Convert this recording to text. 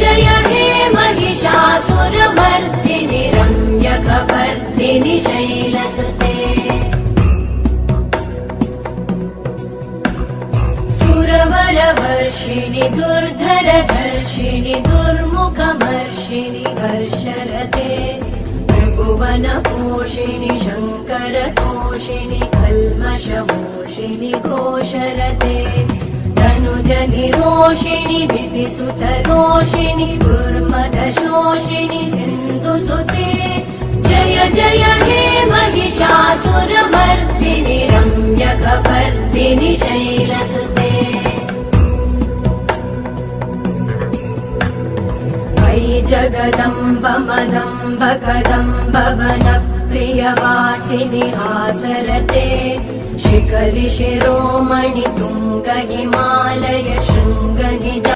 जय हे महिषासुरमर्दिनि रम्यकपर्दिनि शैलसुते सुरवरवर्षिणि दुर्धरधर्षिणि दुर्मुखमर्षिणि वर्षरते त्रिभुवनपोषिणि शङ्करतोषिणि कल्मषमोषिणि घोषरते तनुजनिरोषिणि दितिसुतरोषिणि दुर्मदशोषिणि सिन्धुसुते जय जय हे महिषासुरमर्दिनि रम्यकपर्दिनि शैलसुते वै जगदम्ब मदम्ब कदम्ब वनप्रियवासिनि हासरते शिखरि शिरोमणि तुङ्ग हिमालय शृङ्ग निज